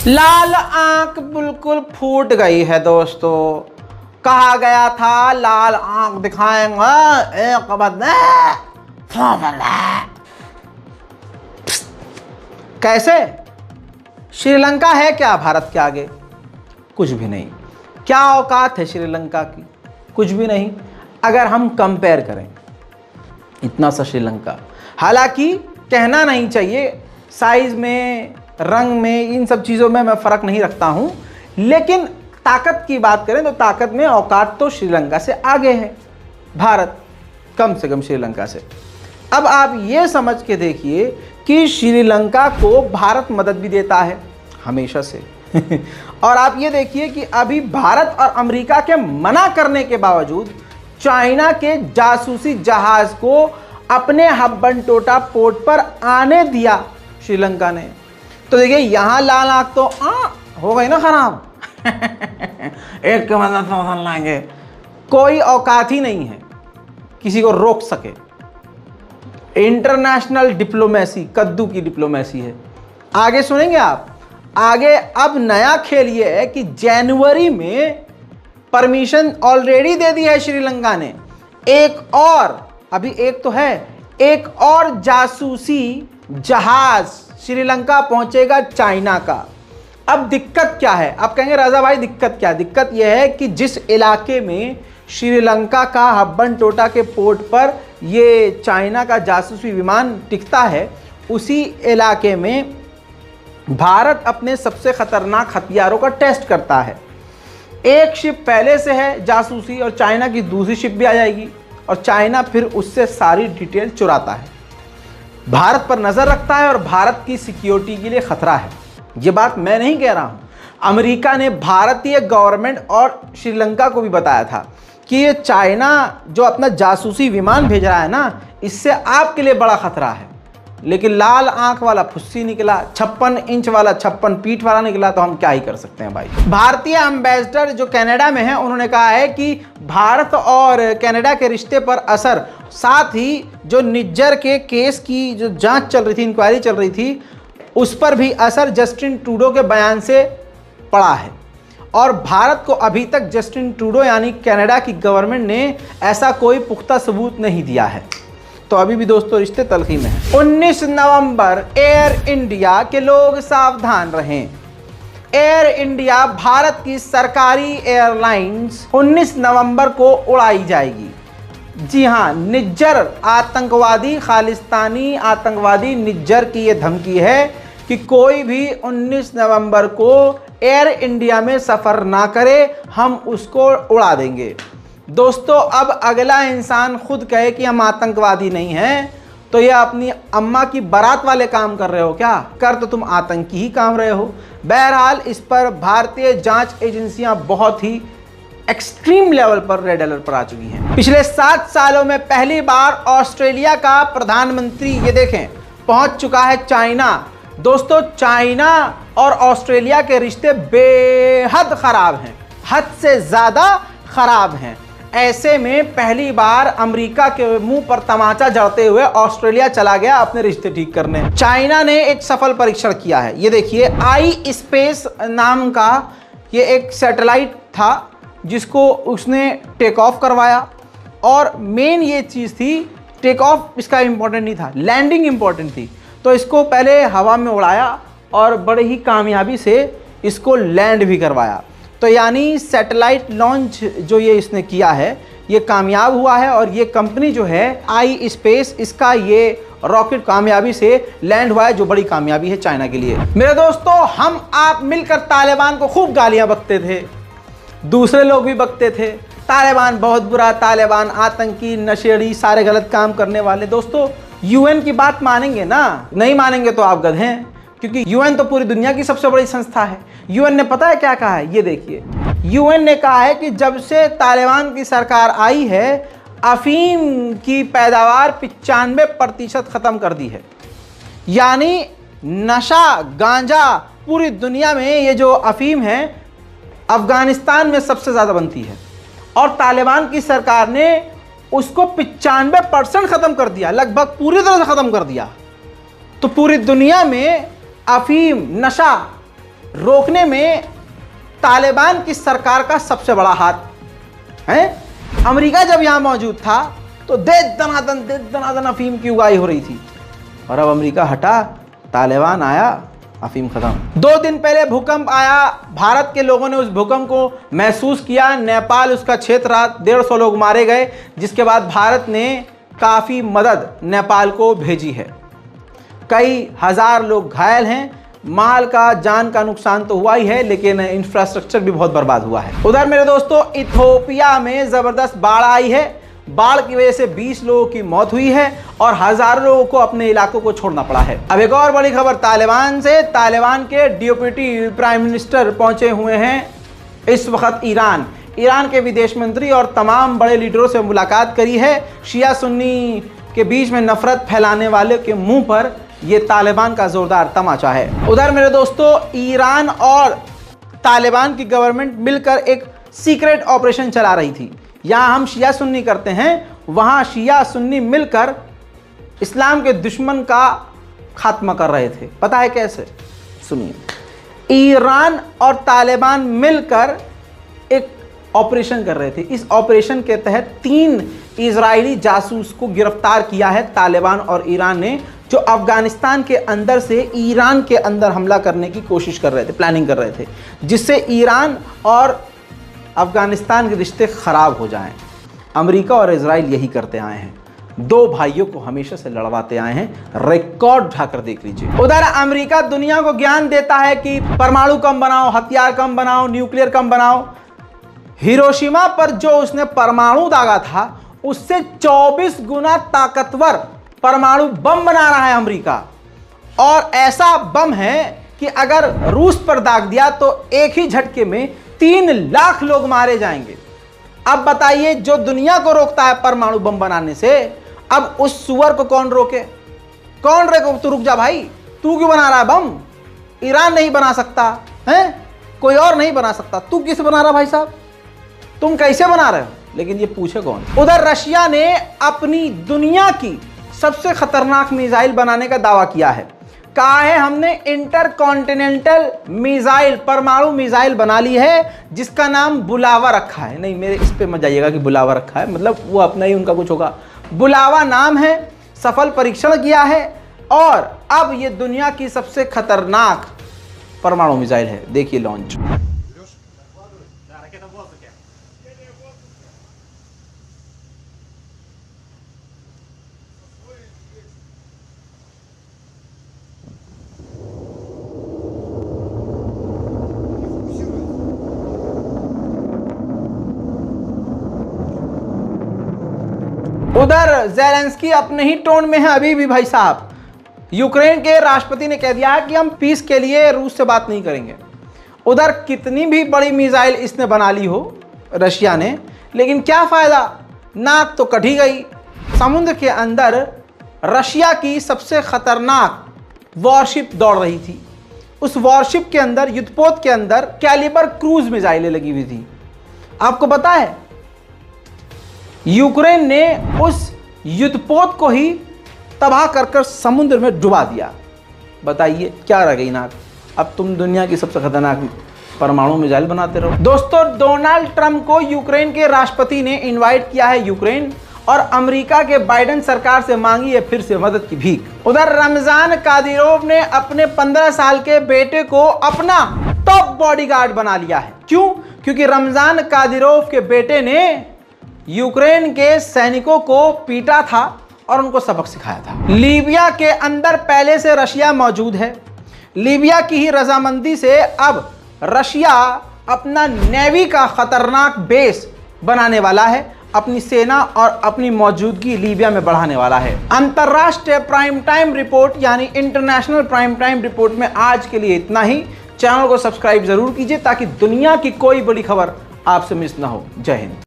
लाल आंख बिल्कुल फूट गई है दोस्तों। कहा गया था लाल आंख दिखाएंगे एक कैसे? श्रीलंका है क्या भारत के आगे? कुछ भी नहीं। क्या औकात है श्रीलंका की? कुछ भी नहीं। अगर हम कंपेयर करें इतना सा श्रीलंका, हालांकि कहना नहीं चाहिए, साइज में, रंग में, इन सब चीज़ों में मैं फ़र्क नहीं रखता हूं, लेकिन ताकत की बात करें तो ताकत में औकात तो श्रीलंका से आगे है भारत, कम से कम श्रीलंका से। अब आप ये समझ के देखिए कि श्रीलंका को भारत मदद भी देता है हमेशा से और आप ये देखिए कि अभी भारत और अमेरिका के मना करने के बावजूद चाइना के जासूसी जहाज को अपने हब्बन-टोटा पोर्ट पर आने दिया श्रीलंका ने। तो देखिए यहाँ लाल आंख तो हो गई ना खराब एक के मतलब लाएंगे, कोई औकात ही नहीं है किसी को रोक सके। इंटरनेशनल डिप्लोमेसी कद्दू की डिप्लोमेसी है। आगे सुनेंगे आप, आगे अब नया खेल ये है कि जनवरी में परमिशन ऑलरेडी दे दी है श्रीलंका ने, एक और, अभी एक तो है, एक और जासूसी जहाज श्रीलंका पहुंचेगा चाइना का। अब दिक्कत क्या है? आप कहेंगे राजा भाई दिक्कत क्या? दिक्कत यह है कि जिस इलाके में श्रीलंका का हब्बन-टोटा के पोर्ट पर ये चाइना का जासूसी विमान टिकता है, उसी इलाके में भारत अपने सबसे खतरनाक हथियारों का टेस्ट करता है। एक शिप पहले से है जासूसी और चाइना की दूसरी शिप भी आ जाएगी और चाइना फिर उससे सारी डिटेल चुराता है, भारत पर नज़र रखता है और भारत की सिक्योरिटी के लिए खतरा है। ये बात मैं नहीं कह रहा हूँ, अमेरिका ने भारतीय गवर्नमेंट और श्रीलंका को भी बताया था कि ये चाइना जो अपना जासूसी विमान भेज रहा है ना, इससे आपके लिए बड़ा खतरा है। लेकिन लाल आंख वाला फुस्सी निकला, 56 इंच वाला 56 फीट वाला निकला, तो हम क्या ही कर सकते हैं भाई। भारतीय एम्बेसडर जो कनाडा में है, उन्होंने कहा है कि भारत और कनाडा के रिश्ते पर असर, साथ ही जो निज्जर के केस की जो जांच चल रही थी, इंक्वायरी चल रही थी, उस पर भी असर जस्टिन ट्रूडो के बयान से पड़ा है। और भारत को अभी तक जस्टिन ट्रूडो यानी कनाडा की गवर्नमेंट ने ऐसा कोई पुख्ता सबूत नहीं दिया है। तो अभी भी दोस्तों रिश्ते तलखी में हैं। 19 नवंबर एयर इंडिया के लोग सावधान रहें। एयर इंडिया भारत की सरकारी एयरलाइंस 19 नवंबर को उड़ाई जाएगी। जी हाँ, निज्जर आतंकवादी, खालिस्तानी आतंकवादी निज्जर की ये धमकी है कि कोई भी 19 नवंबर को एयर इंडिया में सफ़र ना करे, हम उसको उड़ा देंगे। दोस्तों अब अगला इंसान खुद कहे कि हम आतंकवादी नहीं हैं, तो ये अपनी अम्मा की बारात वाले काम कर रहे हो क्या? कर तो तुम आतंकी ही काम रहे हो। बहरहाल इस पर भारतीय जांच एजेंसियां बहुत ही एक्सट्रीम लेवल पर रेड अलर्ट पर आ चुकी हैं। पिछले 7 सालों में पहली बार ऑस्ट्रेलिया का प्रधानमंत्री, ये देखें, पहुंच चुका है चाइना। दोस्तों चाइना और ऑस्ट्रेलिया के रिश्ते बेहद खराब हैं, हद से ज़्यादा खराब हैं। ऐसे में पहली बार अमेरिका के मुंह पर तमाचा जड़ते हुए ऑस्ट्रेलिया चला गया अपने रिश्ते ठीक करने। चाइना ने एक सफल परीक्षण किया है। ये देखिए, आई स्पेस नाम का ये एक सैटेलाइट था जिसको उसने टेक ऑफ करवाया, और मेन ये चीज़ थी, टेक ऑफ इसका इम्पोर्टेंट नहीं था, लैंडिंग इम्पोर्टेंट थी। तो इसको पहले हवा में उड़ाया और बड़े ही कामयाबी से इसको लैंड भी करवाया। तो यानी सैटेलाइट लॉन्च जो ये इसने किया है ये कामयाब हुआ है, और ये कंपनी जो है आई स्पेस, इसका ये रॉकेट कामयाबी से लैंड हुआ है, जो बड़ी कामयाबी है चाइना के लिए। मेरे दोस्तों, हम आप मिलकर तालिबान को खूब गालियां बकते थे, दूसरे लोग भी बकते थे, तालिबान बहुत बुरा, तालिबान आतंकी, नशेड़ी, सारे गलत काम करने वाले। दोस्तों यूएन की बात मानेंगे ना? नहीं मानेंगे तो आप गधे हैं, क्योंकि यूएन तो पूरी दुनिया की सबसे बड़ी संस्था है। यूएन ने पता है क्या कहा है? ये देखिए, यूएन ने कहा है कि जब से तालिबान की सरकार आई है, अफीम की पैदावार 95% ख़त्म कर दी है। यानी नशा, गांजा, पूरी दुनिया में ये जो अफीम है अफ़गानिस्तान में सबसे ज़्यादा बनती है, और तालिबान की सरकार ने उसको 95% ख़त्म कर दिया, लगभग पूरी तरह से ख़त्म कर दिया। तो पूरी दुनिया में अफीम, नशा रोकने में तालिबान की सरकार का सबसे बड़ा हाथ है। अमेरिका जब यहां मौजूद था तो दे दनादन अफीम की उगाई हो रही थी, और अब अमेरिका हटा, तालिबान आया, अफीम खत्म। 2 दिन पहले भूकंप आया, भारत के लोगों ने उस भूकंप को महसूस किया। नेपाल उसका क्षेत्र रहा, 150 लोग मारे गए, जिसके बाद भारत ने काफ़ी मदद नेपाल को भेजी है। कई हज़ार लोग घायल हैं, माल का जान का नुकसान तो हुआ ही है, लेकिन इंफ्रास्ट्रक्चर भी बहुत बर्बाद हुआ है। उधर मेरे दोस्तों इथियोपिया में ज़बरदस्त बाढ़ आई है। बाढ़ की वजह से 20 लोगों की मौत हुई है और हज़ारों लोगों को अपने इलाकों को छोड़ना पड़ा है। अब एक और बड़ी खबर तालिबान से। तालिबान के डिप्टी प्राइम मिनिस्टर पहुंचे हुए हैं इस वक्त ईरान। ईरान के विदेश मंत्री और तमाम बड़े लीडरों से मुलाकात करी है। शिया सुन्नी के बीच में नफरत फैलाने वाले के मुंह पर यह तालिबान का जोरदार तमाचा है। उधर मेरे दोस्तों ईरान और तालिबान की गवर्नमेंट मिलकर एक सीक्रेट ऑपरेशन चला रही थी। यहाँ हम शिया सुन्नी करते हैं, वहाँ शिया सुन्नी मिलकर इस्लाम के दुश्मन का खात्मा कर रहे थे। पता है कैसे? सुनिए। ईरान और तालिबान मिलकर एक ऑपरेशन कर रहे थे। इस ऑपरेशन के तहत 3 इजरायली जासूस को गिरफ्तार किया है तालिबान और ईरान ने, जो अफगानिस्तान के अंदर से ईरान के अंदर हमला करने की कोशिश कर रहे थे, प्लानिंग कर रहे थे, जिससे ईरान और अफगानिस्तान के रिश्ते ख़राब हो जाएं। अमेरिका और इजराइल यही करते आए हैं, 2 भाइयों को हमेशा से लड़वाते आए हैं। रिकॉर्ड उठाकर देख लीजिए। उधर अमेरिका दुनिया को ज्ञान देता है कि परमाणु कम बनाओ, हथियार कम बनाओ, न्यूक्लियर कम बनाओ। हिरोशिमा पर जो उसने परमाणु दागा था, उससे 24 गुना ताकतवर परमाणु बम बना रहा है अमेरिका। और ऐसा बम है कि अगर रूस पर दाग दिया तो एक ही झटके में 3 लाख लोग मारे जाएंगे। अब बताइए, जो दुनिया को रोकता है परमाणु बम बनाने से, अब उस सुअर को कौन रोके? कौन रोके? तू रुक जा भाई, तू क्यों बना रहा है बम? ईरान नहीं बना सकता है, कोई और नहीं बना सकता, तू किस बना रहा भाई साहब? तुम कैसे बना रहे हो? लेकिन ये पूछे कौन? उधर रशिया ने अपनी दुनिया की सबसे खतरनाक मिसाइल बनाने का दावा किया है। कहा है हमने इंटरकॉन्टिनेंटल मिसाइल, परमाणु मिसाइल बना ली है, जिसका नाम बुलावा रखा है। नहीं, मेरे इस पे मत जाइएगा कि बुलावा रखा है, मतलब वो अपना ही उनका कुछ होगा। बुलावा नाम है, सफल परीक्षण किया है और अब ये दुनिया की सबसे खतरनाक परमाणु मिसाइल है। देखिए लॉन्च। उधर ज़ेलेंस्की अपने ही टोन में है अभी भी भाई साहब। यूक्रेन के राष्ट्रपति ने कह दिया है कि हम पीस के लिए रूस से बात नहीं करेंगे। उधर कितनी भी बड़ी मिसाइल इसने बना ली हो रशिया ने, लेकिन क्या फ़ायदा? नाक तो कट ही गई। समुद्र के अंदर रशिया की सबसे खतरनाक वॉरशिप दौड़ रही थी। उस वॉरशिप के अंदर, युद्धपोत के अंदर कैलिबर क्रूज मिसाइलें लगी हुई थी। आपको पता है यूक्रेन ने उस युद्धपोत को ही तबाह कर कर समुद्र में डुबा दिया। बताइए क्या रह गई नाक? अब तुम दुनिया की सबसे खतरनाक परमाणु मिसाइल बनाते रहो। दोस्तों, डोनाल्ड ट्रंप को यूक्रेन के राष्ट्रपति ने इनवाइट किया है यूक्रेन, और अमेरिका के बाइडेन सरकार से मांगी है फिर से मदद की भीख। उधर रमजान कादिरोव ने अपने 15 साल के बेटे को अपना टॉप बॉडीगार्ड बना लिया है। क्यों? क्योंकि रमजान कादिरोव के बेटे ने यूक्रेन के सैनिकों को पीटा था और उनको सबक सिखाया था। लीबिया के अंदर पहले से रशिया मौजूद है। लीबिया की ही रजामंदी से अब रशिया अपना नेवी का खतरनाक बेस बनाने वाला है, अपनी सेना और अपनी मौजूदगी लीबिया में बढ़ाने वाला है। अंतर्राष्ट्रीय प्राइम टाइम रिपोर्ट यानी इंटरनेशनल प्राइम टाइम रिपोर्ट में आज के लिए इतना ही। चैनल को सब्सक्राइब जरूर कीजिए ताकि दुनिया की कोई बड़ी खबर आपसे मिस ना हो। जय हिंद।